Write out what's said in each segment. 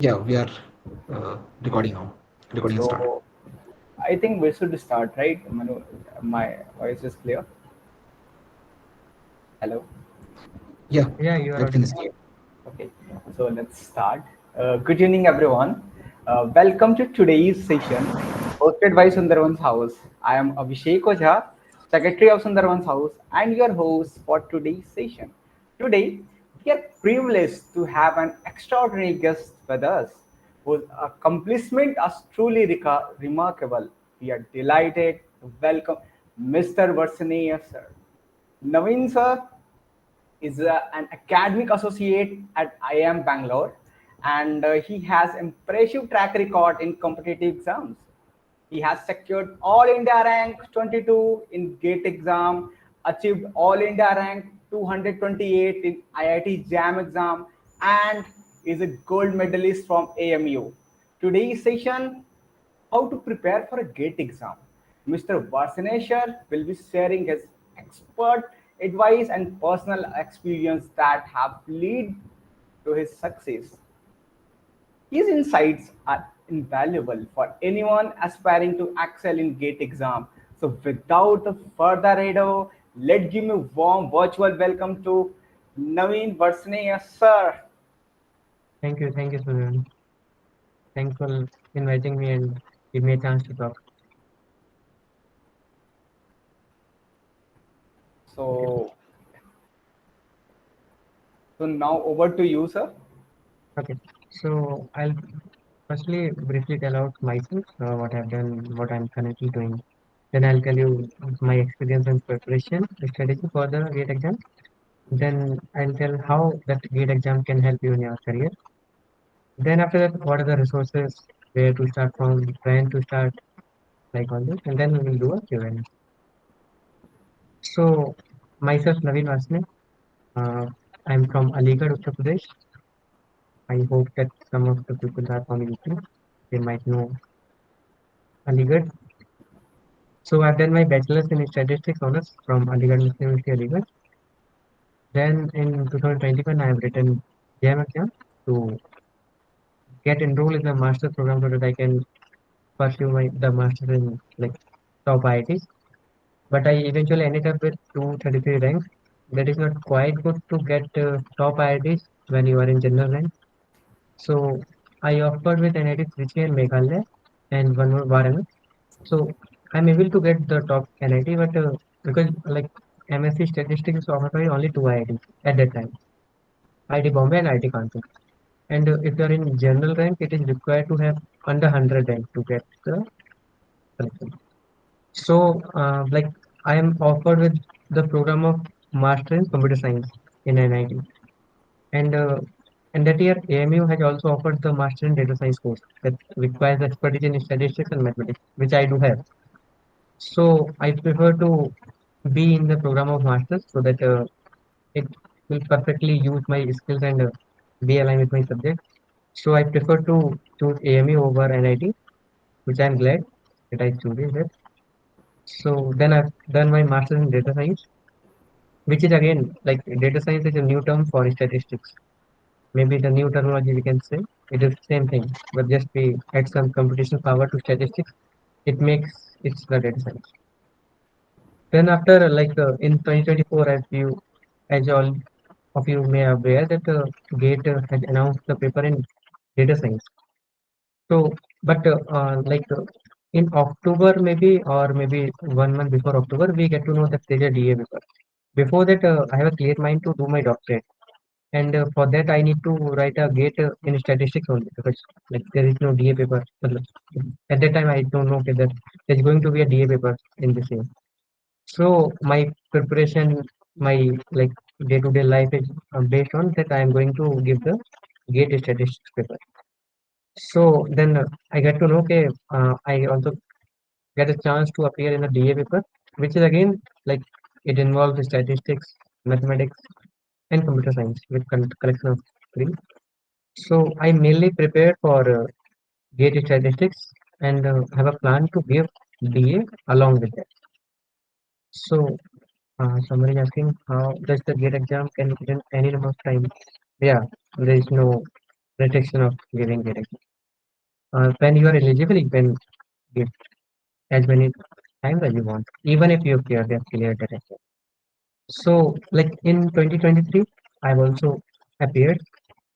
Yeah, we are recording now. Recording has started. So I think we should start, right? Manu, my voice is clear. Hello. Yeah, Yeah, you are everything audible. is clear. Okay. So let's start. Good evening, everyone. Welcome to today's session, hosted by Sundarbans House. I am Abhishek Ojha, Secretary of Sundarbans House, and your host for today's session. Today, we are privileged to have an extraordinary guest with us, whose accomplishments are truly remarkable. We are delighted to welcome Mr. Varshney, sir. Naveen, sir, is an academic associate at IIM Bangalore, and he has impressive track record in competitive exams. He has secured All India rank 22 in GATE exam, achieved All India rank 228 in IIT JAM exam, and is a gold medalist from AMU. Today's session, how to prepare for a GATE exam. Mr. Varsaneshwar will be sharing his expert advice and personal experience that have led to his success. His insights are invaluable for anyone aspiring to excel in GATE exam. So without further ado, let's give me a warm virtual welcome to Naveen Varshney, sir. Thank you, Susan. Thanks for inviting me and give me a chance to talk. Okay. So, so now over to you, sir. Okay. So I'll firstly briefly tell out myself, what I've done, what I'm currently doing. Then I'll tell you my experience and preparation strategy for the GATE exam. Then I'll tell how that GATE exam can help you in your career. Then after that, what are the resources, where to start from, when to start, like all this. And then we will do a Q&A. So myself, Naveen Varshney. Uh, I'm from Aligarh, Uttar Pradesh. I hope that some of the people are from UP. They might know Aligarh. So I've done my bachelor's in statistics honors from Aligarh Muslim University, Aligarh. Then in 2021, I've written JAM exam to get enrolled in the master's program so that I can pursue the master's in like top IITs. But I eventually ended up with 233 ranks. That is not quite good to get top IITs when you are in general rank. So I offered with NIT Trichy and Meghalaya and one more Varanasi. So I'm able to get the top NIT, but because like MSc Statistics is offered by only two IITs at that time, IIT Bombay and IIT Kanpur. And if you are in general rank, it is required to have under 100 rank to get the selection. So like I am offered with the program of Master in Computer Science in NIT. And that year, AMU has also offered the Master in Data Science course that requires expertise in statistics and mathematics, which I do have. So I prefer to be in the program of Masters so that it will perfectly use my skills and be aligned with my subject. So I prefer to choose AMU over NIT, which I'm glad that I chose it. So then I've done my Master's in Data Science, which is again like data science is a new term for statistics. Maybe the new terminology we can say it is same thing, but just we add some computational power to statistics. It makes it's the data science. Then after in 2024, as all of you may are aware that GATE has announced the paper in data science. So, but in October maybe or maybe 1 month before October, we get to know that there's a DA paper. Before that, I have a clear mind to do my doctorate. And for that, I need to write a GATE in statistics only because like there is no DA paper. At that time, I don't know okay, that there's going to be a DA paper in the same. So my preparation, my like day-to-day life is based on that. I am going to give the GATE statistics paper. So then I get to know okay, I also get a chance to appear in a DA paper, which is again like it involves statistics, mathematics, and computer science with collection of three. So I mainly prepared for GATE statistics and have a plan to give DA along with that. So somebody is asking how does the GATE exam can within any number of time? Yeah, there is no restriction of giving gate exam. When you are eligible, you can give as many times as you want, even if you have cleared that exam. So, like in 2023, I've also appeared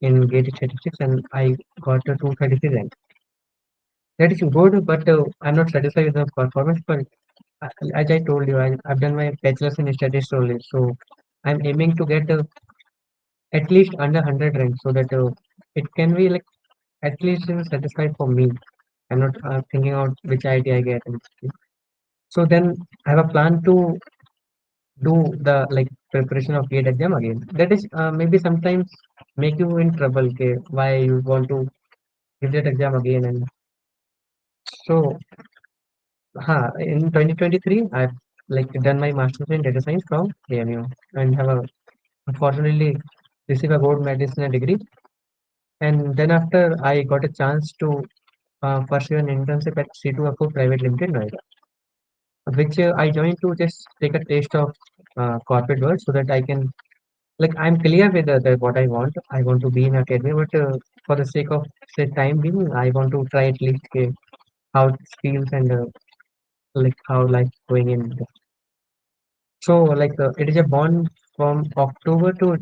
in gate statistics and I got a 233 rank. That is good, but I'm not satisfied with the performance. But as I told you, I've done my bachelor's in statistics only, so I'm aiming to get at least under 100 ranks so that it can be like at least satisfied for me. I'm not thinking out which IT I get. So then I have a plan to do the like preparation of GATE exam again. That is maybe sometimes make you in trouble. Okay, why you want to give that exam again? And so, in 2023, I've like done my master's in data science from AMU and have unfortunately received a gold medicine degree. And then after I got a chance to pursue an internship at C2FO Private Limited Noida, which I joined to just take a taste of corporate world so that I can like I'm clear with what I want. I want to be in academia, but for the sake of say time being, I want to try at least how it feels and like how life going in. So like it is a bond from October to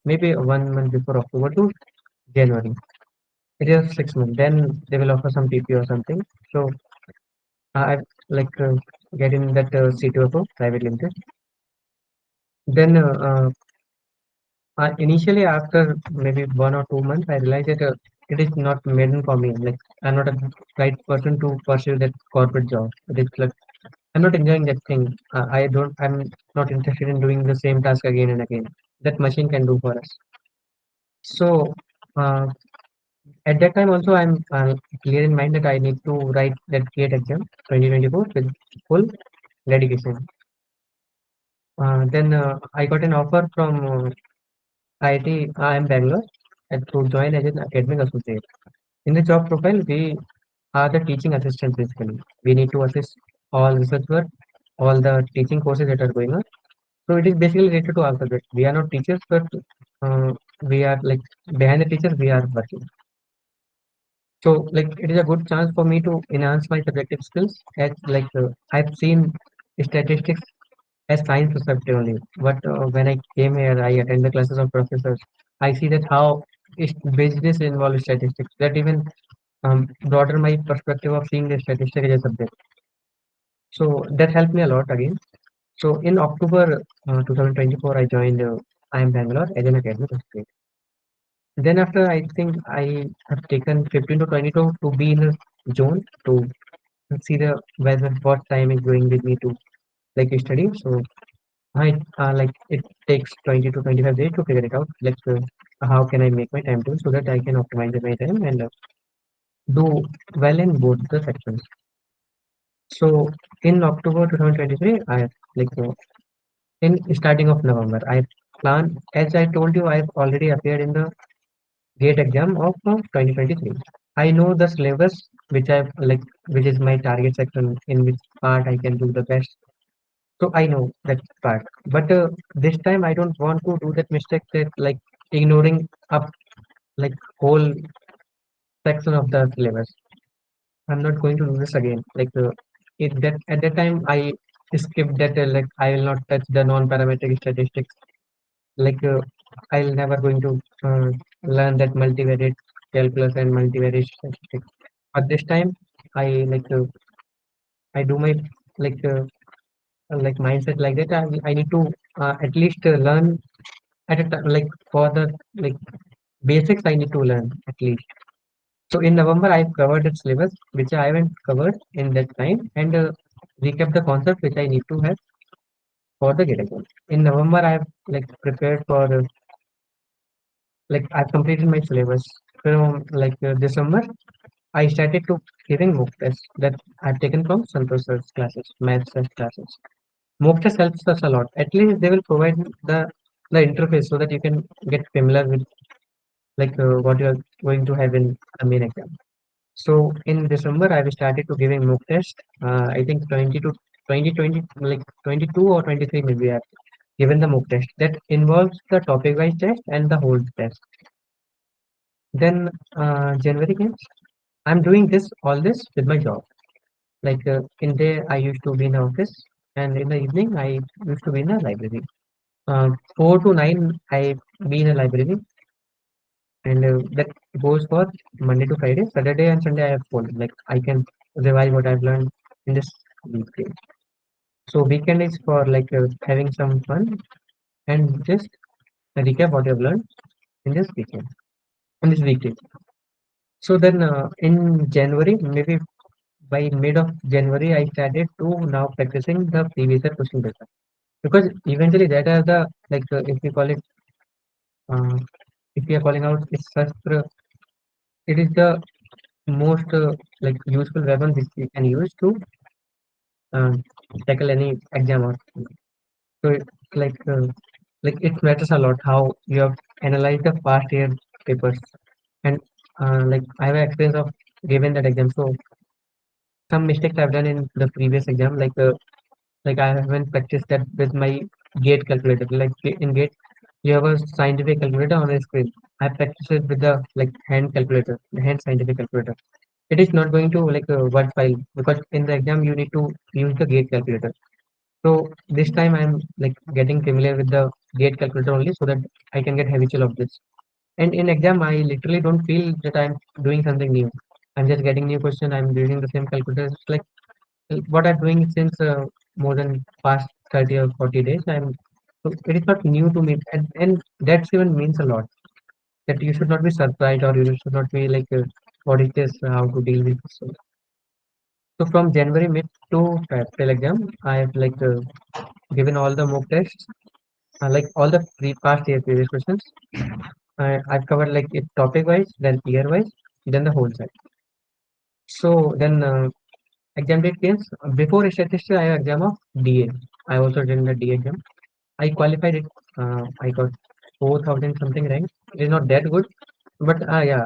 maybe 1 month before October to January. It is 6 months. Then they will offer some PP or something. So I like get in that C2FO private limited. Then initially, after maybe 1 or 2 months, I realized that it is not meant for me. Like I'm not a right person to pursue that corporate job. It is like I'm not enjoying that thing. I don't. I'm not interested in doing the same task again and again. That machine can do for us. So uh, at that time also, I'm clear in mind that I need to write that GATE exam 2024 with full dedication. Then I got an offer from IIT in Bangalore and to join as an academic associate. In the job profile, we are the teaching assistants basically. We need to assist all research work, all the teaching courses that are going on. So it is basically related to all subjects. We are not teachers, but uh, we are like behind the teachers, we are working. So like it is a good chance for me to enhance my subjective skills. As like I've seen statistics as science subject only. But when I came here, I attend the classes of professors. I see that how business involves statistics. That even broader my perspective of seeing the statistics as a subject. So that helped me a lot again. So in October 2024, I joined IIM Bangalore as an academic associate. Then after, I think I have taken 15 to 22 to be in a zone to see the whether what time is going with me to like study. So I like it takes 20 to 25 days to figure it out. Like how can I make my time table so that I can optimize my time and do well in both the sections. So in October 2023, I like in starting of November, I plan as I told you, I've already appeared in the GATE exam of 2023. I know the syllabus which I like, which is my target section in which part I can do the best. So I know that part. But this time I don't want to do that mistake that like ignoring up like whole section of the syllabus. I'm not going to do this again. Like it that at that time I skipped that like I will not touch the non-parametric statistics. Like I'll never going to learn that multivariate calculus and multivariate statistics. But this time I I do my like like mindset like that. I need to at least learn at a time like for the like basics I need to learn at least. So in November, I've covered the syllabus, which I haven't covered in that time, and recap the concept which I need to have for the GATE exam. In November, I've like prepared for like I've completed my syllabus. From like December, I started to giving mock tests that I've taken from Santosh sir's classes, maths test classes. Mock test helps us a lot. At least they will provide the interface so that you can get familiar with like what you are going to have in the main exam. So in December, I started to giving mock test. I think 20 to 2020, like 22 or 23 maybe I've given the mock test that involves the topic wise test and the whole test. Then January came. I'm doing all this with my job. Like in day, I used to be in the office, and in the evening, I used to be in a library. 4 to 9, I be in a library, and that goes for Monday to Friday. Saturday and Sunday, I have phone. Like I can revise what I've learned in this weekday. So weekend is for like having some fun and just recap what I've learned in this weekend, in this weekday. So then in January, maybe by mid of January, I started to now practicing the previous year question paper because eventually that are the like if we call it uh, if we are calling out it's Shastra, it is the most like useful weapon which we can use to um, tackle any exam or so like it matters a lot how you have analyzed the past year papers and like I have experience of giving that exam so some mistakes I've done in the previous exam like I haven't practiced that with my gate calculator. Like in gate, you have a scientific calculator on a screen. I practice it with the like hand calculator, the hand scientific calculator. It is not going to like a word file because in the exam you need to use the gate calculator. So this time I'm like getting familiar with the gate calculator only so that I can get habitual of this. And in exam, I literally don't feel that I'm doing something new. I'm just getting new question. I'm using the same calculator. It's like what I'm doing since more than past 30 or 40 days. So it is not new to me, and that even means a lot. That you should not be surprised or you should not be like, what is this? How to deal with this? So from January mid to April exam, I have like given all the mock tests, like all the past year previous questions. I've covered like it topic wise, then year wise, then the whole set. So then exam date came. Before statistics, I have exam of DA. I also did the DA exam. I qualified it. I got 4,000 something rank. It is not that good, but yeah,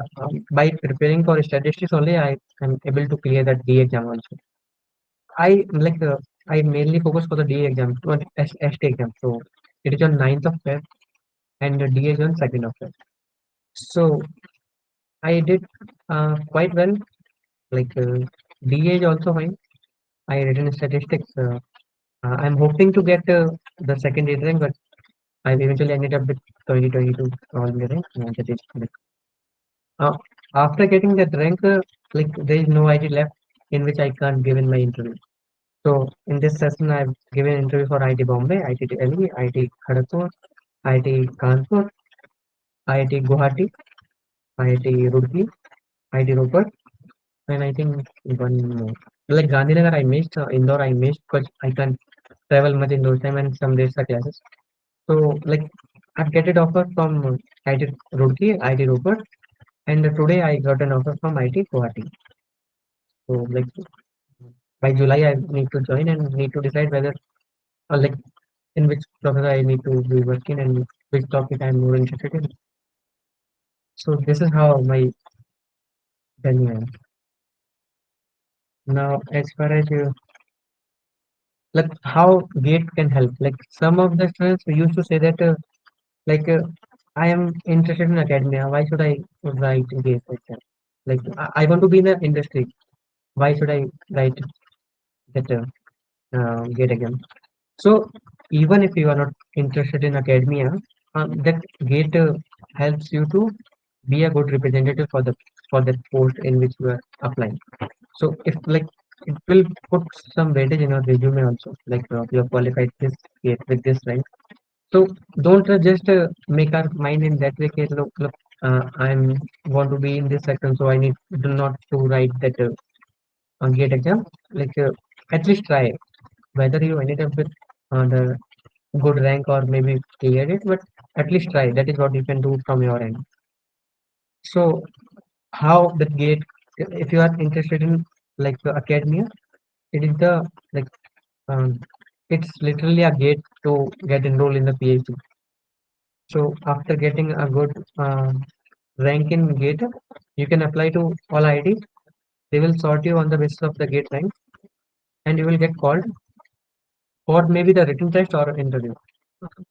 by preparing for statistics only, I am able to clear that D exam also. I like I mainly focus for the D exam, not ST exam. So it is on 9th of Feb and the D is on 2nd of Feb. So I did quite well. Like D is also fine. I written statistics. I'm hoping to get the second year rank, but I eventually ended up with 2022 all year rank. That is like, uh, after getting that rank, like there is no ID left in which I can't give in my interview. So in this session, I've given interview for IT Bombay, IT Delhi, IT Kharagpur, IT Kanpur, IIT Guwahati, IIT Roorkee, IT Roper, and I think one more. Like Gandhinagar, I missed. Indore, I missed because I can't travel much in those time and some days are classes. So like I've get it offer from IT Roorkee, IT Roper, and today I got an offer from IT Guwahati. So like by July I need to join and need to decide whether like in which professor I need to be working and which topic I'm more interested in. So this is how my journey ends. Now as far as you like how gate can help, like some of the students used to say that like I am interested in academia. Why should I write gate like that? Like I want to be in the industry. Why should I write that gate again? So even if you are not interested in academia, that gate helps you to be a good representative for that post in which you are applying. So if like it will put some weightage in your resume also, like you have qualified this gate with this rank. So don't just make our mind in that way. Okay, look, I'm want to be in this section, so I need do not to write that gate exam. Like at least try whether you ended up with the good rank or maybe cleared it, but at least try. That is what you can do from your end. So how the gate, if you are interested in like the academia, it is the like um, it's literally a gate to get enrolled in the PhD. So after getting a good rank in gate, you can apply to all IITs. They will sort you on the basis of the gate rank, and you will get called for maybe the written test or interview.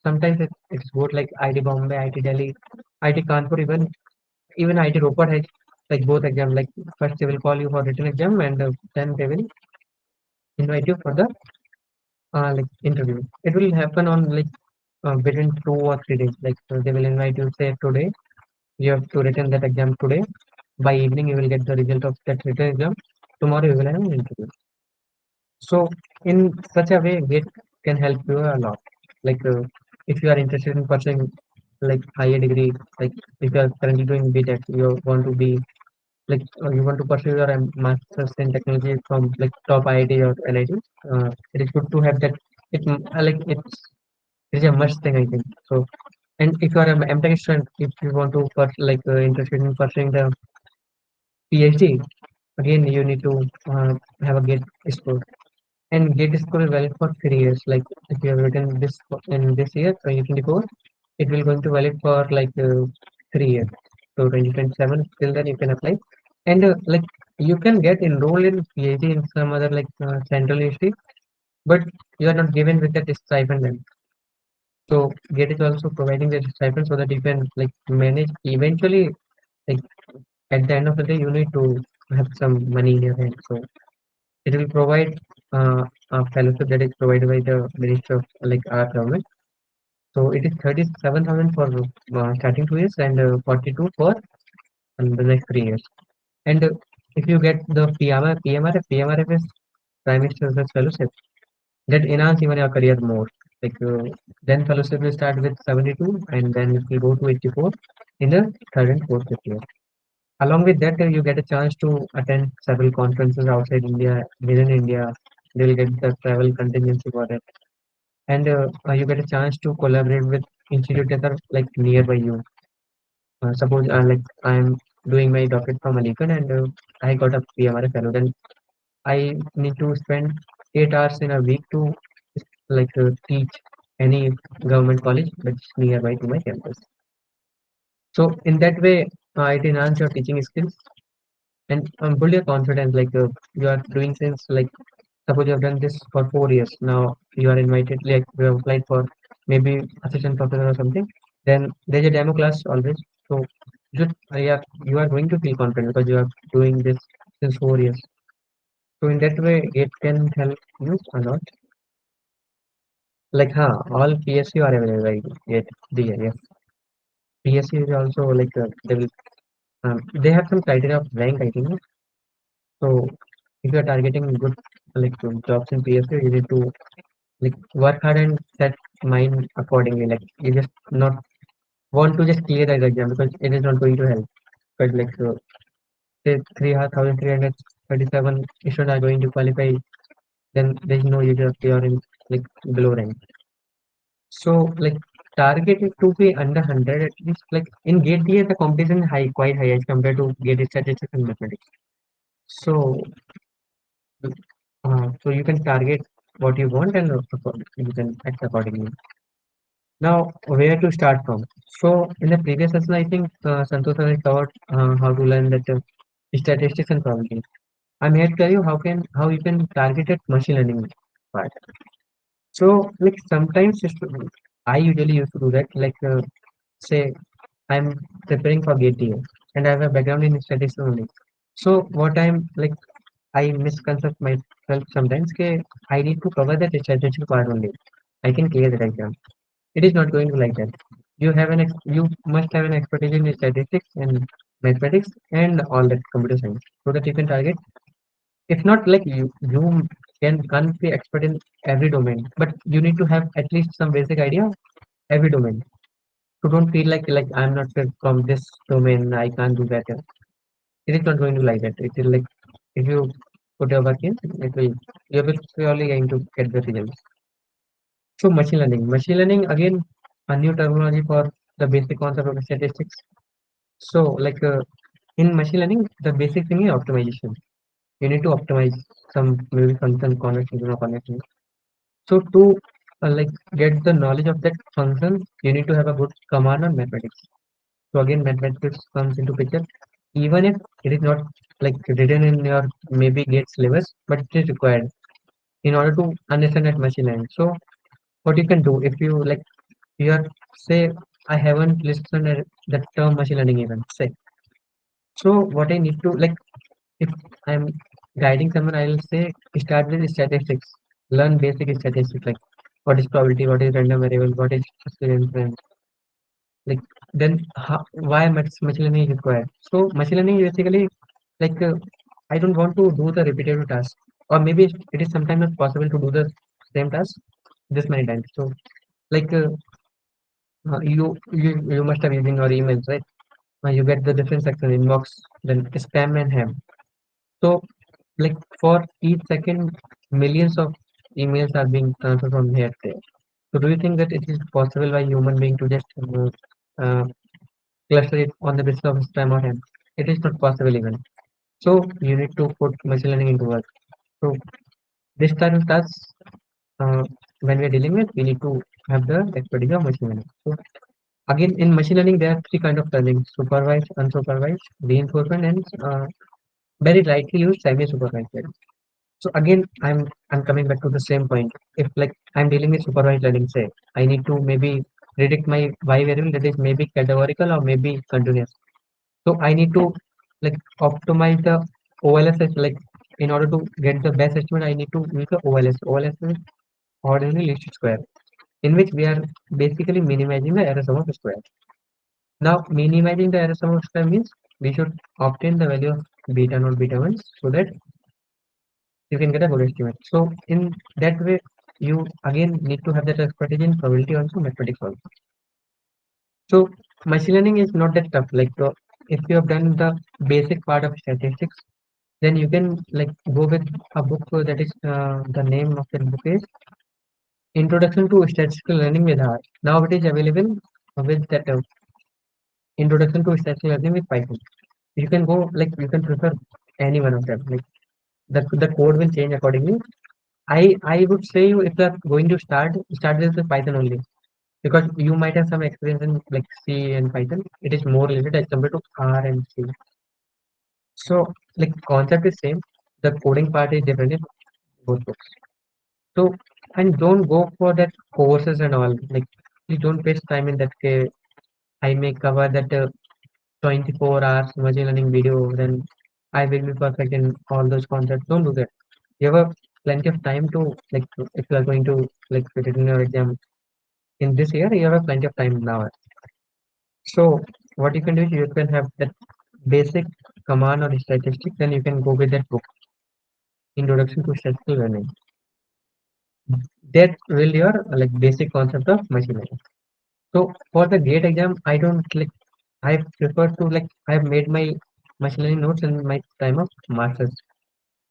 Sometimes it's both like IT Bombay, IT Delhi, IT Kanpur even. even IT robot has like both exam. Like first they will call you for written exam, and then they will invite you for the like interview. It will happen on like within 2 or 3 days. Like they will invite you say today. You have to written that exam today. By evening, you will get the result of that written exam. Tomorrow, you will have an interview. So, in such a way, it can help you a lot. Like, if you are interested in pursuing like higher degree, like if you are currently doing BTech, you want to be like you want to pursue your master's in technology from like top IIT or NIT. It is good to have that. Like it's a must thing, I think. So, and if you are an MTech student, if you want to interested in pursuing the PhD, again you need to have a GATE score. And GATE score is valid for 3 years. Like if you have written this in this year, 2024, it will going to valid for 3 years. So 2027, till then you can apply. And like you can get enrolled in PhD in some other central university, but you are not given with that stipend then. So GATE is also providing that stipend so that you can like manage eventually like at the end of the day you need to have some money in your hand. So it will provide a fellowship that is provided by the Ministry of like our government. So it is 37,000 for starting 2 years and 42 for the next 3 years. And if you get the PMRF is Prime Minister's Research Fellowship that enhance even your career more. Like then fellowship will start with 72 and then it will go to 84 in the third and fourth year. Along with that, you get a chance to attend several conferences outside India, within India. You'll get the travel contingency for it, and you get a chance to collaborate with institutes that are like nearby you. Suppose like I'm doing my doctorate from Aligarh, and I got a PMRA fellow. Then I need to spend 8 hours in a week to teach any government college that's nearby to my campus. So in that way, it enhances your teaching skills and build your confidence you are doing since like suppose you have done this for 4 years now you are invited like you have applied for maybe assistant professor or something then there's a demo class always so just yeah you are going to feel confident because you are doing this since 4 years so in that way it can help you a lot all PSU are available right yet yes PSU is also they will they have some criteria of rank I think so if you are targeting good jobs in PSU, you need to work hard and set mind accordingly. Like you just not want to just clear that exam because it is not going to help. But say 3,337 students are going to qualify, then there is no use of you are in below rank. So target is to be under 100 at least. Like in GATE DA, the competition is high, quite high as compared to GATE statistics and mathematics. So so you can target what you want and you can act accordingly. Now, where to start from? So, in the previous session, I think Santosh has covered how to learn that statistics and probability. I'm here to tell you how you can target it machine learning part. So, sometimes I usually used to do that. Say I'm preparing for GATE and I have a background in statistics only. So, what I misconcept myself sometimes. I need to cover that statistical part only. I can clear that exam. It is not going to like that. You must have an expertise in statistics and mathematics and all that computer science so that you can target. If not you can't be expert in every domain, but you need to have at least some basic idea of every domain. So don't feel like I'm not fit from this domain. I can't do that. It is not going to like that. It is like if you put your work in, it will you will surely going to get the results. So machine learning. Machine learning again a new terminology for the basic concept of statistics. So in machine learning, the basic thing is optimization. You need to optimize some maybe function conversation or connection. So to get the knowledge of that function, you need to have a good command on mathematics. So again, mathematics comes into picture, even if it is not written in your maybe GATE syllabus, but it is required in order to understand that machine learning. So what you can do if you you are say I haven't listened at the term machine learning even say So what I need to like, if I'm guiding someone, I'll say start with statistics, learn basic statistics like what is probability, what is random variable, what is experience, like then why machine learning is required. So machine learning is basically like I don't want to do the repetitive task, or maybe it is sometimes not possible to do the same task this many times. So like you must have using your emails, right? You get the different section inbox, then spam and ham. So like for each second millions of emails are being transferred from here to there. So do you think that it is possible by human being to just uh, cluster it on the basis of spam or ham? It is not possible even. So you need to put machine learning into work. So this type of tasks, uh, when we are dealing with, we need to have the expertise of machine learning. So again, in machine learning, there are three kind of learning: supervised, unsupervised, reinforcement, and very lightly used semi-supervised learning. So again, I'm coming back to the same point. If like I'm dealing with supervised learning, say I need to maybe predict my y variable that is maybe categorical or maybe continuous. So I need to like optimize the OLS, like in order to get the best estimate, I need to use the OLS. OLS is ordinary least square, in which we are basically minimizing the error sum of square. Now, minimizing the error sum of square means we should obtain the value of beta naught beta 1 so that you can get a good estimate. So in that way, you again need to have that expertise in probability also, mathematics also. So machine learning is not that tough. Like if you have done the basic part of statistics, then you can like go with a book that is the name of the book is Introduction to Statistical Learning with R. Now it is available with that Introduction to Statistical Learning with Python. You can go like you can prefer any one of them. Like the code will change accordingly. I would say you if you are going to start with the Python only, because you might have some experience in like C and Python. It is more related as compared to R and C. So like concept is same. The coding part is different in both books. So and don't go for that courses and all. Like you don't waste time in that. I may cover that 24 hours machine learning video. Then I will be perfect in all those concepts. Don't do that. You have plenty of time to like if you are going to like fit it in your exam in this year. You have plenty of time now. So what you can do is you can have that basic command or statistics. Then you can go with that book, Introduction to Statistical Learning. That will your like basic concept of machine learning. So for the GATE exam, I don't like. I prefer to like. I have made my machine learning notes in my time of masters.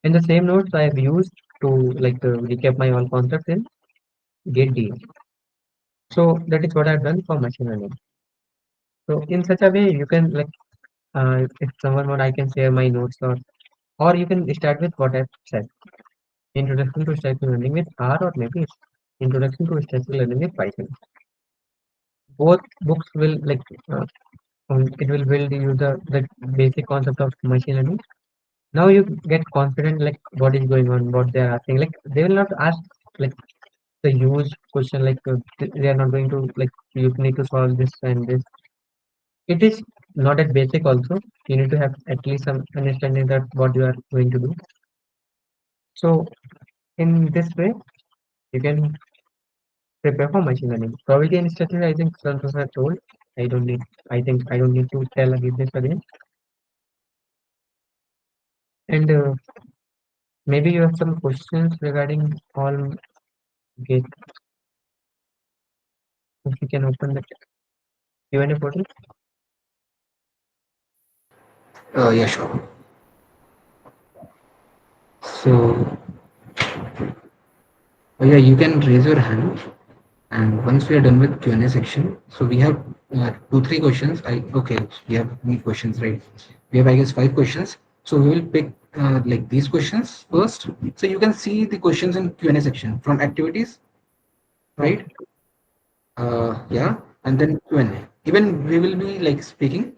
In the same notes, I have used to like recap my all concepts in GATE D. So that is what I've done for machine learning. So in such a way, you can like if someone want, I can share my notes or you can start with what I've said. Introduction to statistical learning with R or maybe Introduction to statistical learning with Python. Both books will like it will build you the basic concept of machine learning. Now you get confident like what is going on, what they are asking. Like they will not ask like the huge question like they are not going to like you need to solve this and this. It is not at basic also. You need to have at least some understanding that what you are going to do. So in this way, you can prepare for machine learning. Probability and statistics, I think Santosh has told. I don't need. I think I don't need to tell again this again. And maybe you have some questions regarding all. Okay, if you can open the Q&A portal. Yeah, sure. So, yeah, you can raise your hand. And once we are done with Q&A section, so we have two, three questions. Okay, we have many questions, right? We have, I guess, five questions. So we will pick like these questions first. So you can see the questions in Q&A section from activities, Okay. right? Yeah, and then Q&A. Even we will be like speaking,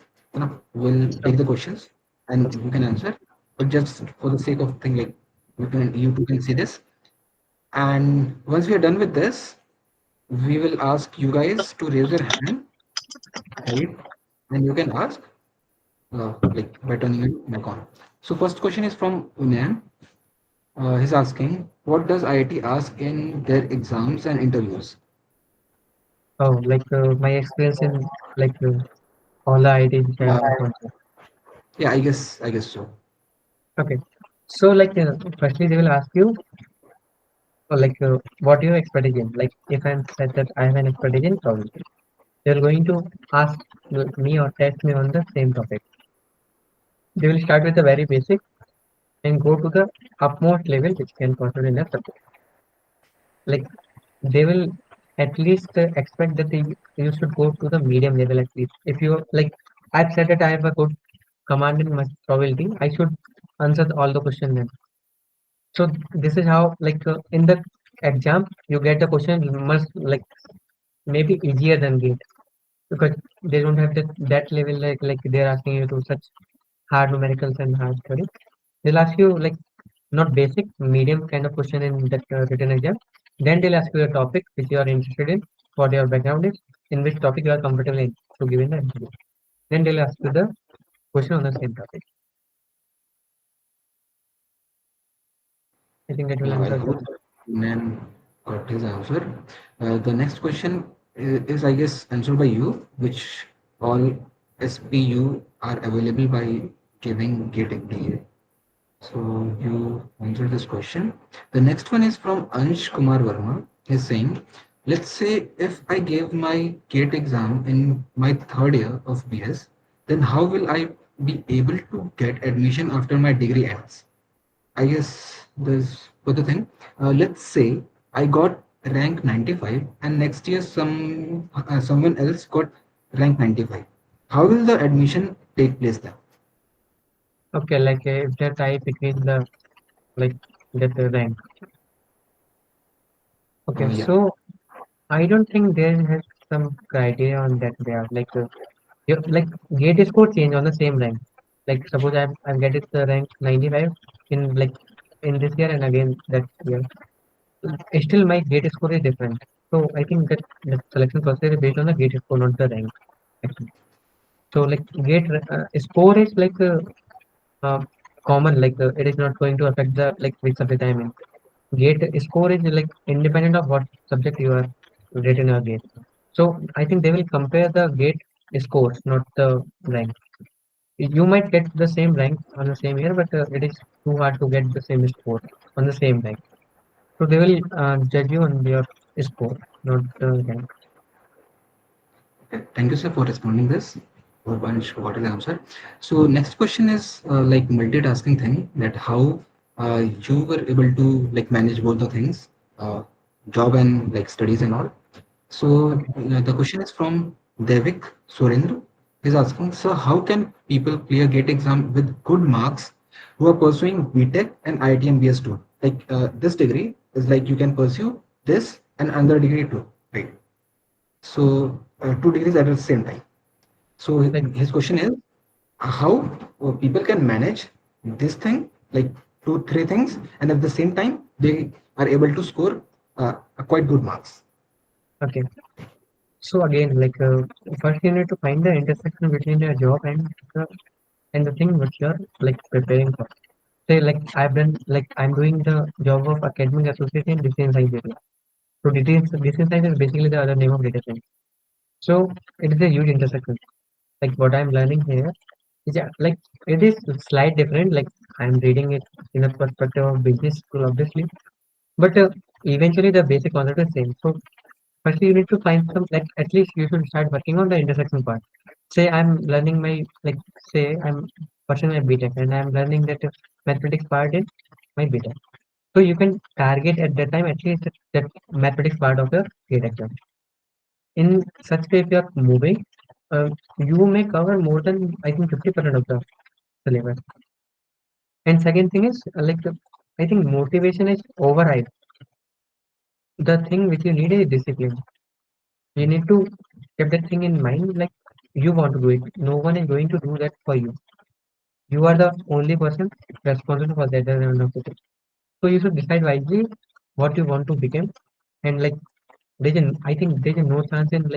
we'll So, take the questions and you can answer. But just for the sake of thing, like you two can see this. And once we are done with this, we will ask you guys to raise your hand, right? And you can ask. like by turning it back on. So first question is from Unayan. He's asking, what does IIT ask in their exams and interviews? Oh, my experience in like all the IITs which I Yeah, have gone through. I guess so. Okay, so firstly they will ask you what your expertise in. Like if I'm said that I have an expertise in probability, they're going to ask me or test me on the same topic. They will start with the very basic and go to the upmost level which can possible in a subject. Like they will at least expect that you should go to the medium level at least. If you like, I've said that I have a good command in my probability, I should answer all the questions then. So this is how in the exam you get the question must maybe easier than gate because they don't have that level like they're asking you to such hard numericals and hard study. They'll ask you like not basic, medium kind of question in that written exam. Then they'll ask you a topic which you are interested in, what your background is, in which topic you are comfortable in to give in the interview. Then they'll ask you the question on the same topic. I think that will I answer the hope man got his answer. The next question is, I guess, answered by you, which all SPU are available by giving GATE DA. So you answered this question. The next one is from Ansh Kumar Verma. He's saying, let's say if I gave my GATE exam in my third year of BS, then how will I be able to get admission after my degree ends? I guess there's other thing. Let's say I got rank 95 and next year someone else got rank 95. How will the admission take place then? okay. If they tie between the like that rank. Okay, Yeah. so I don't think there has some criteria on that there. Like gate score change on the same rank. Like suppose I'm getting the rank 95 in in this year and again that year. Still my gate score is different. So I think that the selection process is based on the gate score, not the rank. Actually. So gate score is uh, common. It is not going to affect the which subject I'm in. Gate score is independent of what subject you are rated in your gate. So I think they will compare the gate scores, not the rank. You might get the same rank on the same year, but it is too hard to get the same score on the same rank. So they will judge you on your score, not the rank. Okay. Thank you, sir, for responding this. For bunch, what is the answer? So next question is like multitasking thing, that how you were able to like manage both the things, uh, job and like studies and all. So Okay. the question is from Devik Surendra. He's asking, so how can people clear GATE exam with good marks who are pursuing BTech and IIT and BS too? Like this degree is like you can pursue this and another degree too, right? So two degrees at the same time. So Like his question is how people can manage this thing, like two, three things, and at the same time they are able to score a quite good marks. okay. So again, first you need to find the intersection between your job the and the thing which you're preparing for. Say I'm doing the job of academic associate in decision science area. So decision science is basically the other name of data science. So it is a huge intersection. Like what I'm learning here is it is slight different. Like I'm reading it in a perspective of business school, obviously, but eventually the basic concept is same. So firstly, you need to find some at least you should start working on the intersection part. Say I'm learning my say I'm pursuing my BTech and I'm learning that mathematics part in my BTech. So you can target at that time at least that mathematics part of your GATE exam. In such way, if you are moving, you may cover more than I think 50% of the syllabus. And second thing is I think motivation is override. The thing which you need is discipline. You need to keep that thing in mind, like you want to do it. No one is going to do that for you. You are the only person responsible for that at the end of the day. So you should decide wisely what you want to become. And I think there's no chance in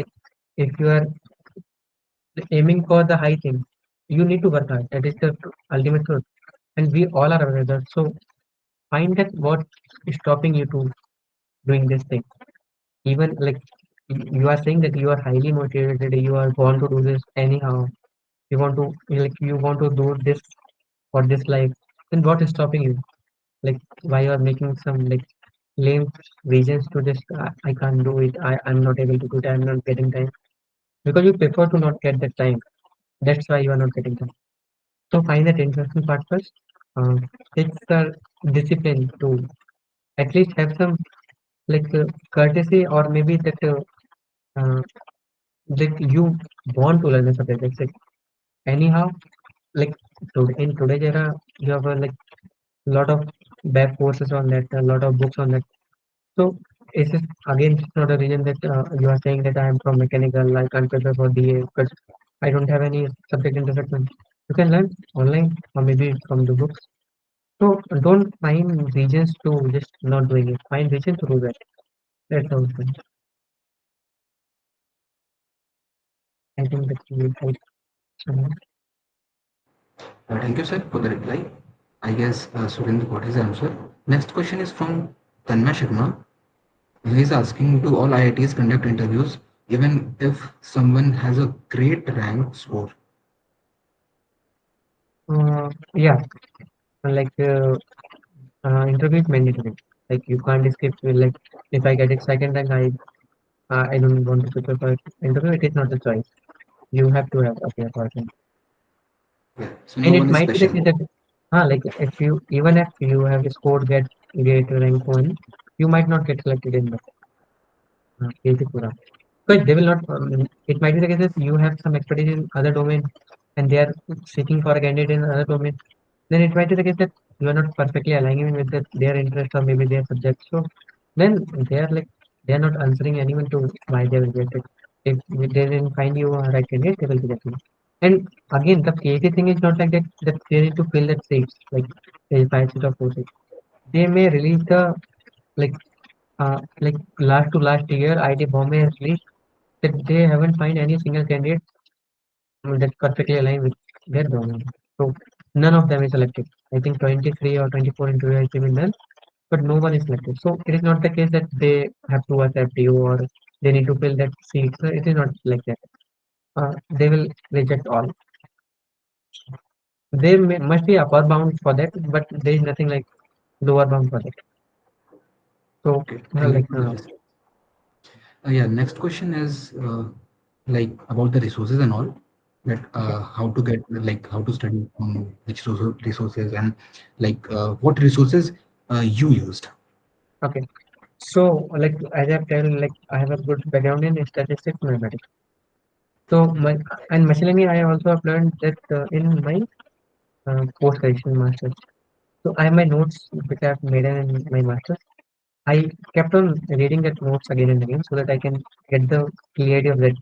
if you are aiming for the high thing. you need to work hard. That is the ultimate truth. And we all are aware of that. So find that what is stopping you to doing this thing. Even like you are saying that you are highly motivated, you are want to do this anyhow. You want to you want to do this for this life. Then what is stopping you? Like why you are making some like lame reasons to just I can't do it. I'm not able to do it. I'm not getting time because you prefer to not get that time. That's why you are not getting time. So find that interesting part first. Uh, it's the discipline to at least have some courtesy or maybe uh, that you want to learn a subject. That's it. Anyhow, like in today's era, you have a lot of web courses on that, a lot of books on that. So it's just, again, it's not a reason that you are saying that I am from mechanical, I can't prepare for DA because I don't have any subject intersection. You can learn online or maybe from the books. So don't find reasons to just not doing it. Find reason to do that. That's how it's done. I think that will help someone. Thank you, sir, for the reply. I guess Surendra got his answer. Next question is from Tanmay Sharma. He is asking, do all IITs conduct interviews even if someone has a great rank score? Yeah, like interview is mandatory. Like you can't skip. Like if I get it second rank, I don't want to prepare for interview. It is not a choice. You have to have appear for it. Yeah. So no And it one is might be the special. case that like if you even if you have scored get rank one, you might not get selected in the basic program. But they will not. It might be the case that you have some expertise in other domain, and they are seeking for a candidate in another domain. Then it might be the case that you are not perfectly aligning with their interest or maybe their subject. So then they are not answering anyone to why they will reject it. If they didn't find you a right candidate, they will reject you. And again, the PhD thing is not like that. That they need to fill that seats like there is 5 seats or 4 seats. They may release the like last to last year, IT Bombay has released that they haven't find any single candidate that perfectly aligned with their domain. So none of them is selected. I think 23 or 24 interviews has been done, but no one is selected. So it is not the case that they have to accept you or they need to fill that seat. So it is not like that. They will reject all. Must be upper bound for that, but there is nothing like lower bound for that. So Okay. Thank you like for the response. Yeah, next question is like about the resources and all. That okay, how to get like how to study which resources and like what resources you used. okay. So like as I tell, like I have a good background in statistics, mathematics. So my and machine learning, I also have learned that in my post graduation masters. So I have my notes which I have made in my masters. I kept on reading that notes again and again so that I can get the clarity of that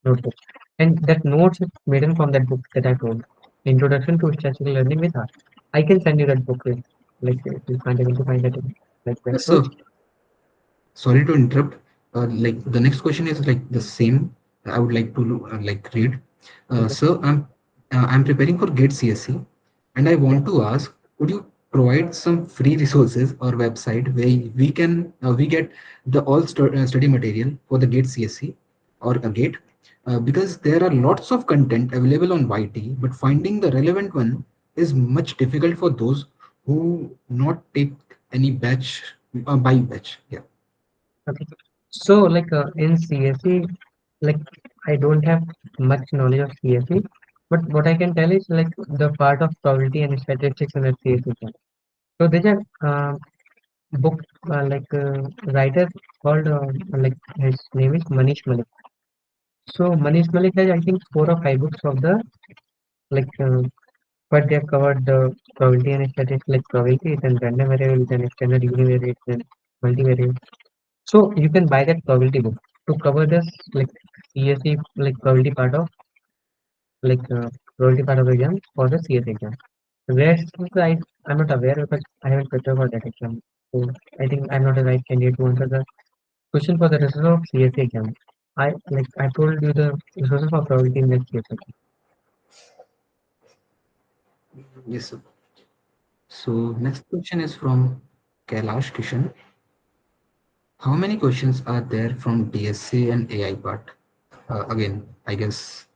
notebook. And that notes is made from that book that I told, Introduction to Statistical Learning with R. I can send you that book with, like if you can't able to find that in like web notes. So sorry to interrupt. Like the next question is like the same. I would like to like read. Okay. So I'm preparing for GATE CSC, and I Yeah. want to ask, would you provide some free resources or website where we get the study material for the GATE CSC or a GATE? Because there are lots of content available on YT, but finding the relevant one is much difficult for those who not take any batch by batch. Yeah. Okay. So like in CSE, like I don't have much knowledge of CSE, but what I can tell is like the part of probability and statistics in the CSE. So there's a book writer called like his name is Manish Malik. So Manish Malik has I think 4 or 5 books of the like but they have covered the probability and statistics like probability, then random variable, then standard univariate, then multivariate. So you can buy that probability book to cover this like CSE like probability part of the exam for the CSE exam. The rest I'm not aware because I haven't prepared for that exam. So I think I'm not the right candidate to answer the question for the result of CSE exam. I told you the resources for probability in that CSE exam. Yes, sir. So next question is from Kailash Kishan. How many questions are there from DSA and AI part? Again, I guess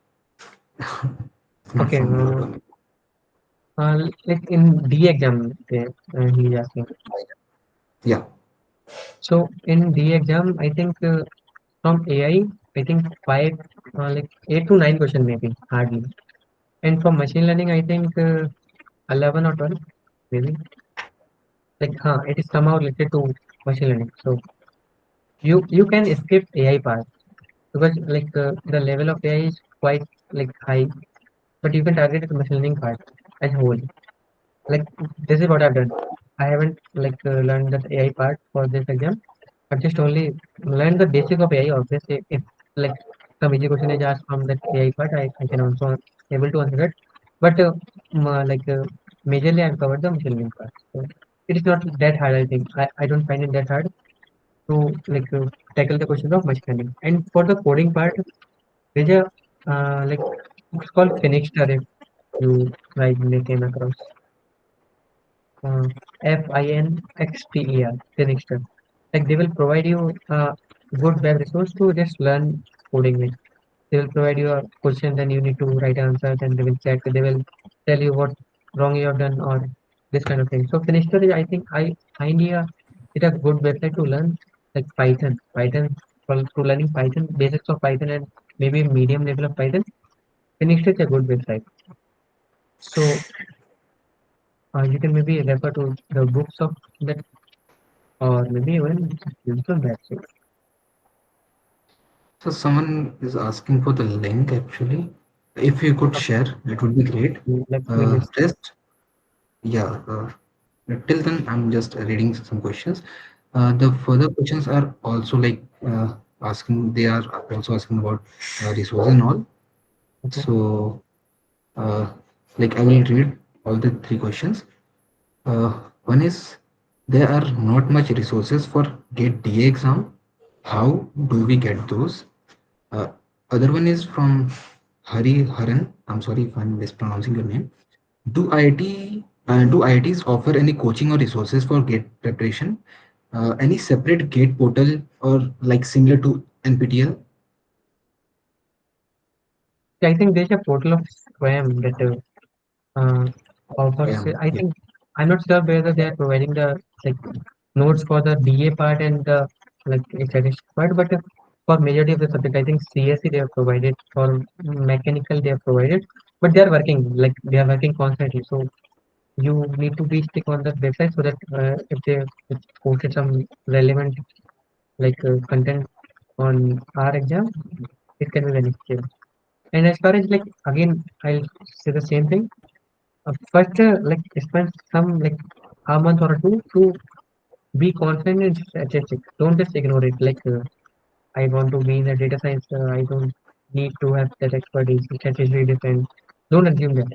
it's not Okay, from your domain. like in D exam, he's asking. Yeah. So in D exam, I think from AI, I think five, like 8 to 9 questions maybe, hardly. And from machine learning, I think 11 or 12, maybe. Like, it is somehow related to machine learning. So you can skip AI part because like the level of AI is quite like high, but you can target the machine learning part as whole. Like this is what I've done. I haven't like learned the AI part for this exam. I just only learn the basic of AI. Obviously, if like some easy question is asked from that AI part, I can also able to answer it. But like majorly I've covered the machine learning part. So it is not that hard. I think I don't find it that hard to like tackle the questions of machine learning. And for the coding part, there's a like it's called Finixter if you like may came across. uh, Finxter, Finixter. Like they will provide you a good web resource to just learn coding with. They will provide you a question, then you need to write answers, and they will check. They will tell you what wrong you have done or this kind of thing. So Finixter is, I think, I find here it a good website to learn like Python for learning Python, basics of Python, and maybe medium level of Python. Finixter is a good website. So you can maybe refer to the books of that or maybe even use the website. So someone is asking for the link actually. If you could Okay, share, it would be great. let me see. Rest, yeah. Till then, I'm just reading some questions. The further questions are also like asking. They are also asking about resources and all. Okay. So, uh, like I will read all the three questions. One is there are not much resources for GATE DA exam. How do we get those? Uh, Other one is from Hari Haran. I'm sorry if I'm mispronouncing your name. Do IITs offer any coaching or resources for GATE preparation? Any separate GATE portal or like similar to NPTL? Yeah, I think there's a portal of Swam that uh, offers. I Yeah. think I'm not sure whether they are providing the like notes for the DA part and the like statistics part, but for majority of the subject, I think CSE they have provided. For mechanical, they have provided, but they are working like they are working constantly. So you need to be stick on the website so that if they if posted some relevant like content on our exam, it can be beneficial. And as far as like again, I'll say the same thing. First, like spend some like a month or two to be confident in statistics. Don't just ignore it. Like I want to be in a data science. I don't need to have that expertise. Statistically different. Don't assume that.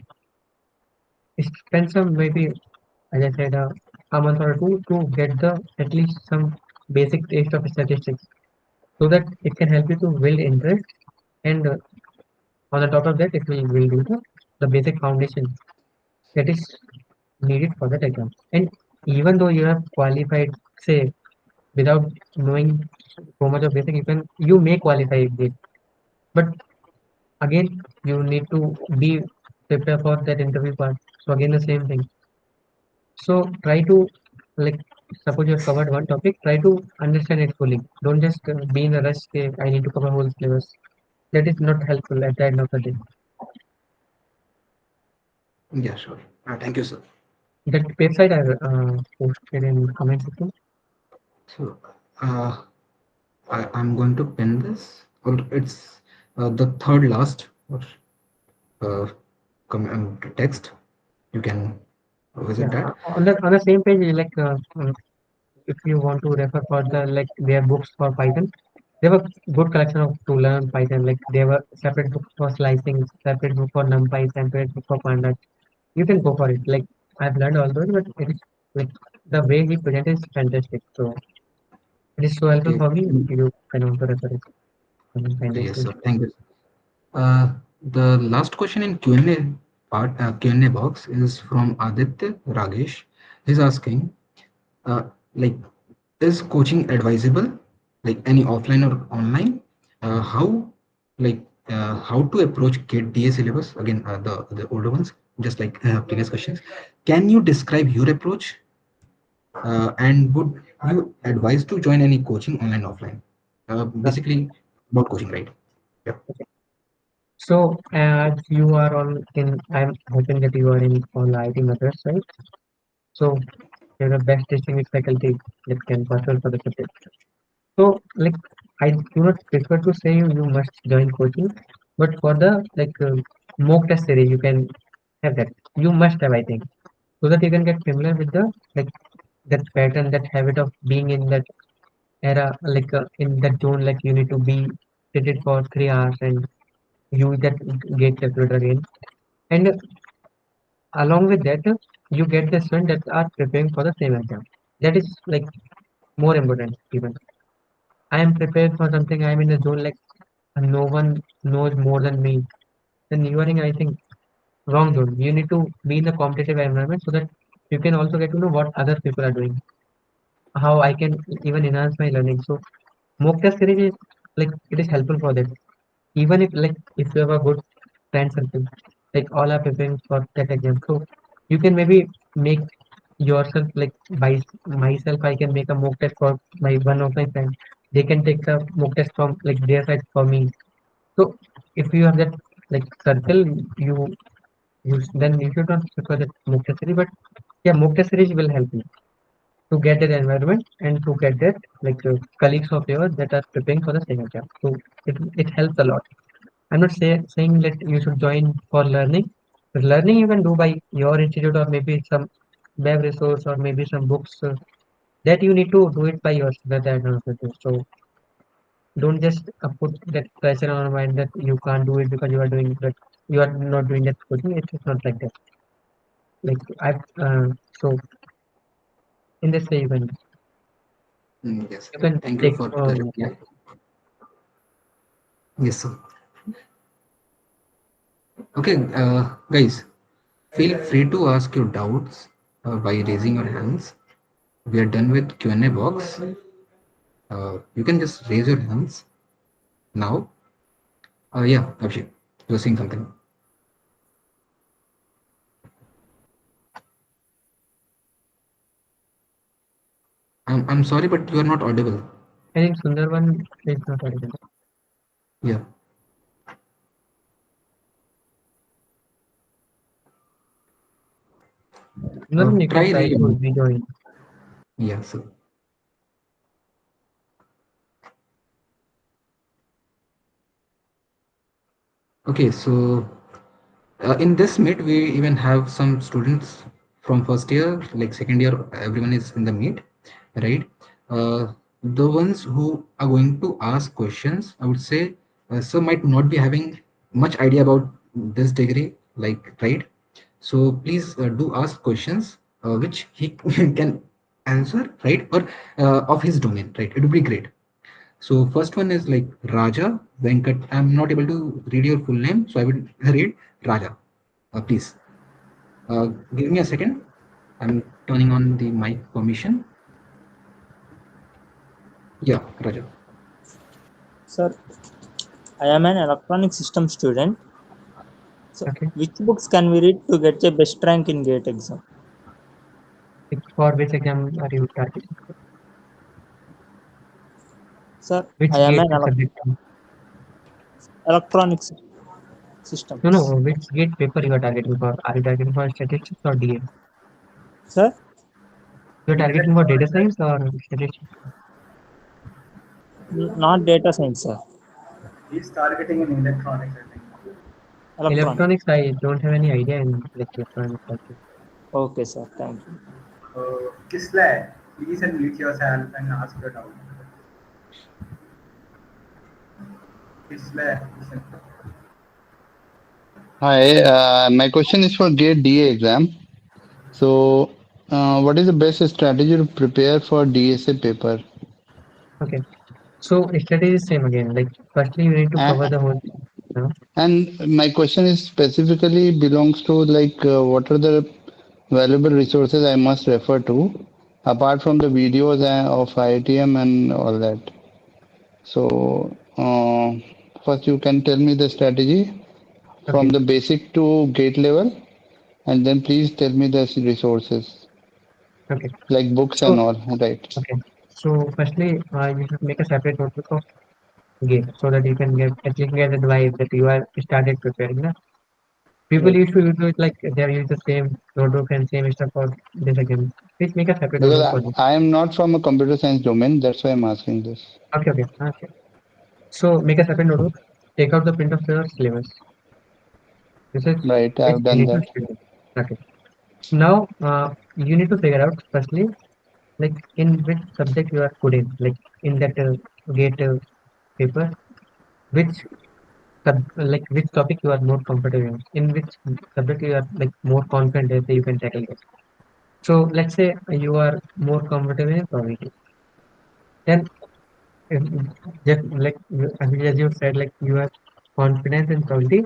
Spend some maybe, as I said, a month or two to get the at least some basic taste of statistics, so that it can help you to build interest. And on the top of that, it will do the basic foundation that is needed for that exam. And even though you have qualified, say, without knowing so much of basic, you may qualify it. But again, you need to be prepared for that interview part. So again, the same thing. So try to like suppose you have covered one topic, try to understand it fully. Don't just be in a rush. Say, I need to cover whole syllabus. That is not helpful at the end of the day. Yeah, sure. Thank you, sir. That website I posted in comment section. So, I'm going to pin this, or it's the third last or uh, text. You can visit Yeah, that. on the same page, like if you want to refer for the like their books for Python, they have a good collection of to learn Python. Like they have a separate book for slicing, separate book for NumPy, separate book for Pandas. You can go for it. Like I've learned all those, but it is like the way he presents is fantastic. So it is so helpful Okay. for me. You can also refer it. Find those Yes, things. sir. Thank you. The last question in Q&A. part Q&A box is from Aditya Ragesh. He's asking, uh, like, is coaching advisable, like any offline or online? How, like, how to approach GATE DA syllabus? Again, the older ones, just like previous questions. Can you describe your approach? And would you advise to join any coaching online, offline? Basically, about coaching, right? Yeah. So, as you are all in, I'm hoping that you are in all IT methods, right? So, you're the best distinguished faculty that can possible for the subject. So, like, I do not prefer to say you must join coaching, but for the mock test series, you can have that. You must have, I think, so that you can get familiar with the like that pattern, that habit of being in that era, in that zone. Like you need to be seated for 3 hours and use that gate calculator again. And along with that, you get the students that are preparing for the same exam. That is like more important even. I am prepared for something. I am in a zone like no one knows more than me. Then you are in, I think, wrong zone. You need to be in a competitive environment so that you can also get to know what other people are doing, how I can even enhance my learning. So mock test series is like it is helpful for that. Even if you have a good friend circle, like all are preparing for that exam, so you can maybe make yourself like by myself. I can make a mock test for my one of my friends. They can take a mock test from like their side for me. So if you have that like circle, then you should not prefer that mock test series. But yeah, mock test series will help you to get that environment and to get that colleagues of yours that are preparing for the same exam. So it helps a lot. I'm not saying that you should join for learning, but learning you can do by your institute or maybe some web resource or maybe some books that you need to do it by yourself. So don't just put that pressure on your mind that you can't do it because you are doing that. You are not doing that coaching. It's not like that. Like I've so in this way Yes. you can Thank you take for the reply. Yes, sir. Okay, guys, feel free to ask your doubts by raising your hands. We are done with Q&A box. You can just raise your hands now. Yeah, Abhishek, you were saying something. I'm sorry, but you are not audible. I think Sundarban is not audible. Yeah. Sundarban, you can Try try re. to rejoin. Yeah, so okay, so in this meet, we even have some students from first year, like second year, everyone is in the meet, right? Uh, the ones who are going to ask questions, I would say, some might not be having much idea about this degree, like, right? So please do ask questions which he can answer, right? Or of his domain, right? It would be great. So first one is like Raja Venkat. I'm not able to read your full name, so I will read Raja. Please give me a second. I'm turning on the mic permission. Yeah, Raja. Sir, I am an electronic system student. So, Okay. which books can we read to get a best rank in GATE exam? For which exam are you targeting? Sir, Which I am gate an subject? electronic No, no. systems. Which gate paper you are targeting for? Are you targeting for statistics or DA? Sir, You are targeting for data science or statistics? not data science, sir. He's targeting in electronics, I think. Electronic. Electronics, I don't have any idea in like electronics. Also. Okay, sir. Thank you. Kisle, please unmute yourself and ask your doubt. Kisle, listen. Hi, my question is for GATE DA exam. So, what is the best strategy to prepare for DSA paper? Okay. So strategy is same again. Like firstly, you need to Uh, cover the whole. No? And my question is specifically belongs to like what are the valuable resources I must refer to apart from the videos of IITM and all that. So first you can tell me the strategy from Okay. the basic to gate level, and then please tell me the resources Okay. like books and So all. Right. okay. So firstly, you should make a separate notebook of game so that you can get at least get the vibe that you are started preparing. Na? People Right. used to do it like they have used the same notebook and same stuff for this again. Please make a separate Because notebook for this. I am not from a computer science domain, that's why I'm asking this. Okay, okay, okay. So make a separate notebook. Take out the print of the syllabus. This is Right, which I've you done need to that. study. Okay. Now you need to figure out firstly like in which subject you are good in, like in that gate paper, which like which topic you are more comfortable in which subject you are like more confident that you can tackle it. So let's say you are more comfortable in probability. Then if, just like as you said, like you are confident in probability,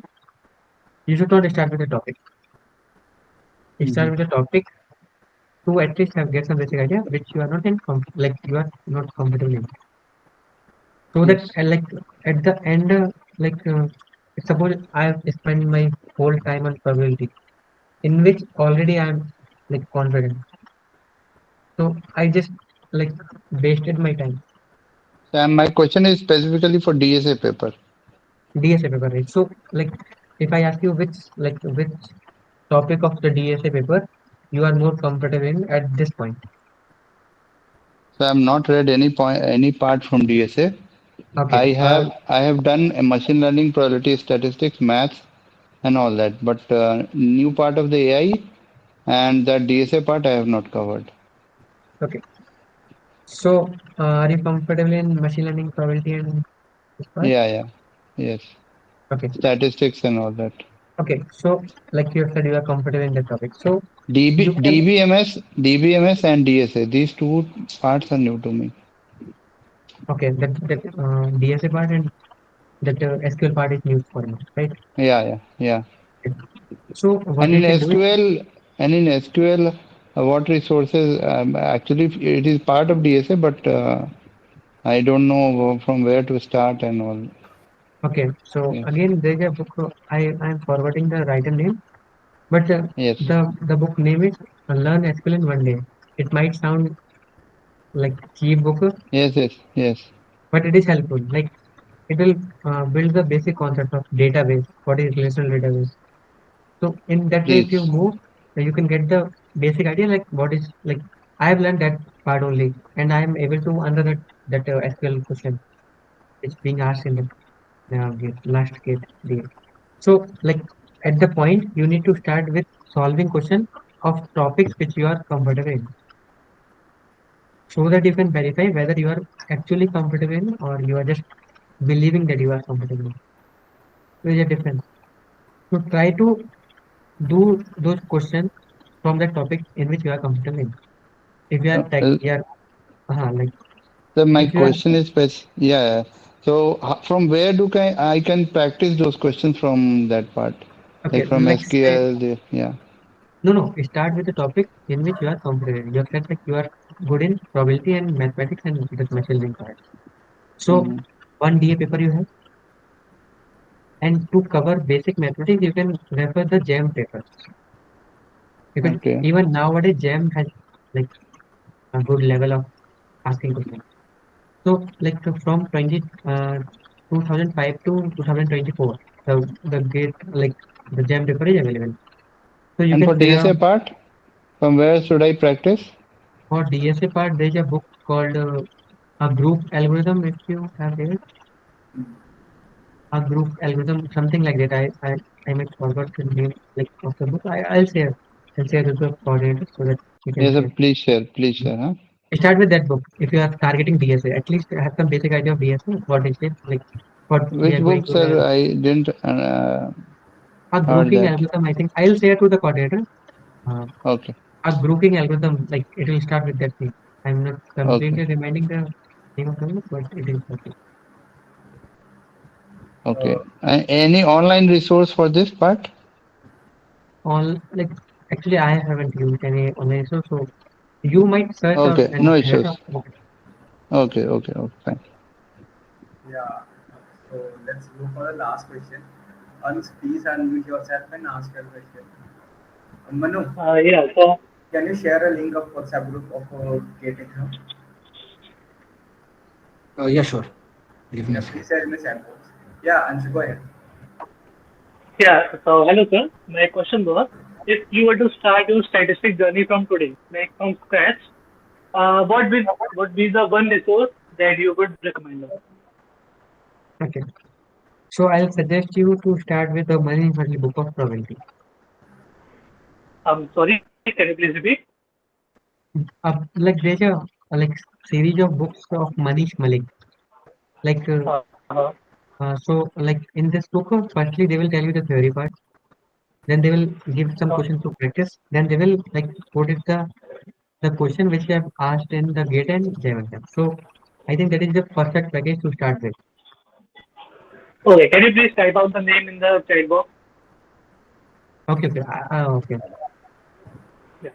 you should not start with the topic. You start Hmm. with the topic to at least have get some basic idea which you are not in like you are not comfortable in. So that Yes. like at the end like suppose I have spent my whole time on probability in which already I am like confident. So I just like wasted my time. So my question is specifically for DSA paper. DSA paper, right? So like if I ask you which topic of the DSA paper you are more comfortable in at this point. So I'm not read any point any part from DSA. Okay. I have done a machine learning, probability, statistics, maths, and all that. But new part of the AI and the DSA part I have not covered. Okay. So are you comfortable in machine learning, probability, and this part? Yeah, yeah, yes. Okay. Statistics and all that. Okay. So like you said, you are comfortable in that topic. So DB, you can DBMS, and DSA. These two parts are new to me. okay that DSA part and that SQL part is new for you, right? Yeah, yeah, yeah. Okay. So what And you in can do is SQL, what resources? Actually, it is part of DSA, but I don't know from where to start and all. okay. So Yes, again, there's a book. I am forwarding the writer name, but yes, the book name is Learn SQL in One Day. It might sound like cheap book, yes, yes, yes, but it is helpful. Like it will build the basic concept of database. What is relational database? So in that way, if you please. move, you can get the basic idea like what is like. I have learned that part only, and I am able to answer that SQL question which being asked in the last gate deal. So like at the point, you need to start with solving question of topics which you are comfortable in, so that you can verify whether you are actually comfortable in or you are just believing that you are comfortable in. There is a difference. So try to do those questions from the topic in which you are comfortable in. If you are tech, Uh, you are like so my if you are question is, yeah. Yeah. So from where do I can practice those questions from that part, okay, like from like say SQL? Yeah. no, start with the topic in which you are comfortable in. You have said like you are good in probability and mathematics and the machine learning part. So Hmm. one DA paper you have, and to cover basic mathematics, you can refer the JAM papers because Okay. even nowadays JAM has like a good level of asking questions. So like from 2005 to 2024, the gate like the JAM paper is available. So you And can for figure out DSA part, from where should I practice? for DSA part, there's a book called a group algorithm. If you have it, a group algorithm, something like that. I might forgot the name like of the book. I'll share with the coordinator so that you can Yes, sir, share. please share, huh? Start with that book if you are targeting DSA. At least have some basic idea of DSA. What is it like? What we Which are going book, to learn. sir? I didn't A heard grouping that. algorithm. I think I'll share to the coordinator. Uh, Okay, a grouping algorithm like it will start with that thing. I'm not okay. completely reminding the name of the book, but it is okay. Okay. Uh, Any online resource for this part? All like actually I haven't used any online resource, so you might search or Okay, no and get a issues. Okay, okay, okay, fine. yeah. So let's go for the last question. Ans, please unmute yourself and ask your question. Manu, Yeah, so can you share a link of WhatsApp group of GATE exam? Yeah, sure. Give me Yeah, a please second. share in the chat box. Yeah, Anshi, go ahead. hello sir. My question was, if you were to start your statistic journey from today, like from scratch, what would be the one resource that you would recommend us? Okay. So I'll suggest you to start with the Money Hardly book of probability. Sorry, can you please repeat? Like there's a like series of books of Manish Malik. Like Uh-huh. so like in this book, firstly they will tell you the theory part, then they will give some Uh, questions to practice, then they will like put it the question which they have asked in the gate and Jain exam. So I think that is the perfect package to start with. okay, can you please type out the name in the chat box? Okay, okay, okay. Yeah.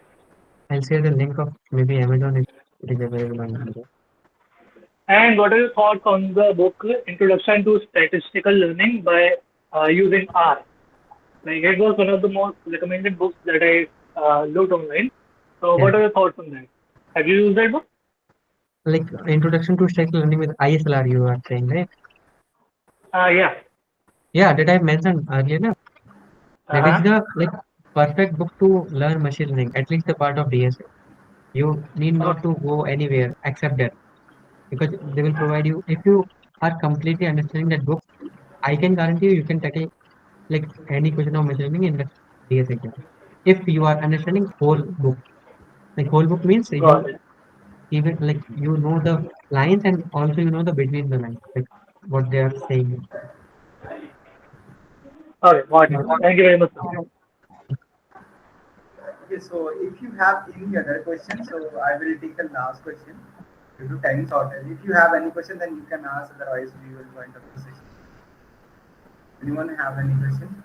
I'll share the link of maybe Amazon if it is available on Amazon. And what are your thoughts on the book Introduction to Statistical Learning by using R? Like it was one of the most recommended books that I looked online. So Yeah, what are your thoughts on that? Have you used that book? like introduction to statistical learning with ISLR, you are saying, right? Yeah. Yeah, that I mentioned earlier. No? That is Uh-huh. the like perfect book to learn machine learning, at least the part of DSA. You need not to go anywhere except that because they will provide you. If you are completely understanding that book, I can guarantee you, you can tackle like any question of machine learning in the DSA exam. If you are understanding whole book, like whole book means Got you it. even like you know the lines and also you know the between the lines, like what they are saying. Okay, got it. Uh, Thank you very much, sir. Okay, so if you have any other questions, so I will take the last question due to time shortage. If you have any question, then you can ask. Otherwise, we will wind up the session. Anyone have any question?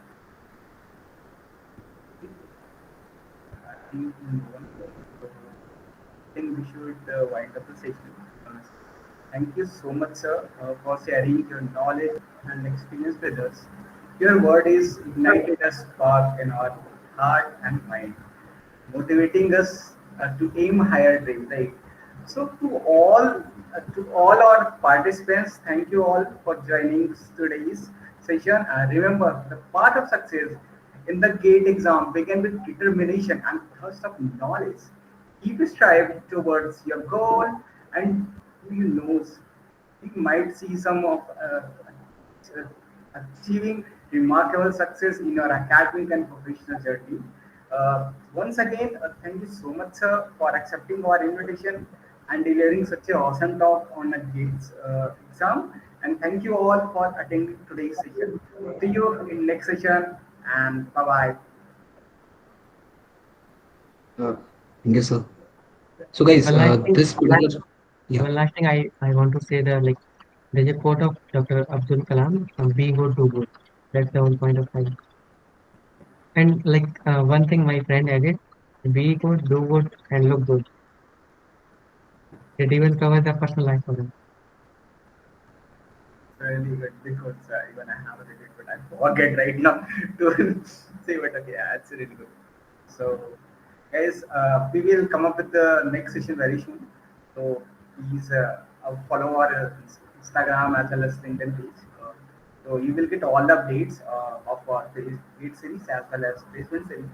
I think no one. So I think we should wind up the session. Uh, Thank you so much, sir, for sharing your knowledge and experience with us. Your word is ignited a spark in our heart and mind, motivating us to aim higher dreams. Right. So to all our participants, thank you all for joining today's session. Remember, the path of success in the GATE exam began with determination and thirst of knowledge. Keep striving towards your goal, and who knows, you might see some of achieving remarkable success in your academic and professional journey. Once again, thank you so much, sir, for accepting our invitation and delivering such a awesome talk on a GATES exam. And thank you all for attending today's session. See you in next session, and bye bye. Uh, thank you, sir. So, guys, one last thing, this particular, yeah, one last thing I want to say that like there's a quote of Dr. Abdul Kalam, "Be good, do good." That's the whole point of life. And like one thing my friend added, be good, do good, and look good. It even covers the personal life for them. Really good because even I have read it, but I forget right now to say. But okay, yeah, it's really good. So, guys, we will come up with the next session very soon. So please follow our Instagram as well as LinkedIn page. So you will get all the updates of our paid series as well as placement series.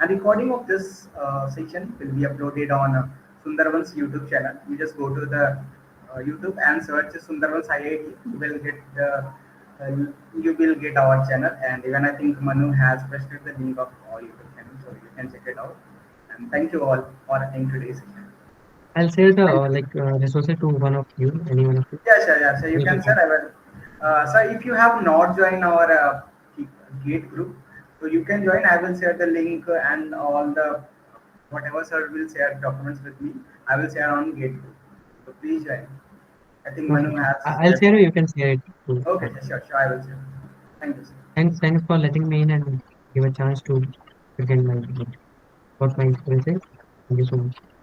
And recording of this session will be uploaded on Sundarbans YouTube channel. You just go to the YouTube and search Sundarbans IIT. Uh, you will get our channel, and even I think Manu has posted the link of our YouTube channel, so you can check it out. And thank you all for attending today's session. I'll share the Thank you. resources to one of you, any one of you. Yeah, sure, yeah. So you Will be can, sir. fine. I will. So if you have not joined our Gate group, so you can join. I will share the link and all the whatever sir will share documents with me. I will share on Gate group. So please join. I think Okay, Manu has I'll shared. share. You can share it too. Okay, yeah, sure, sure. I will share. Thanks for letting me in and give a chance to present my what my experience is. Thank you so much.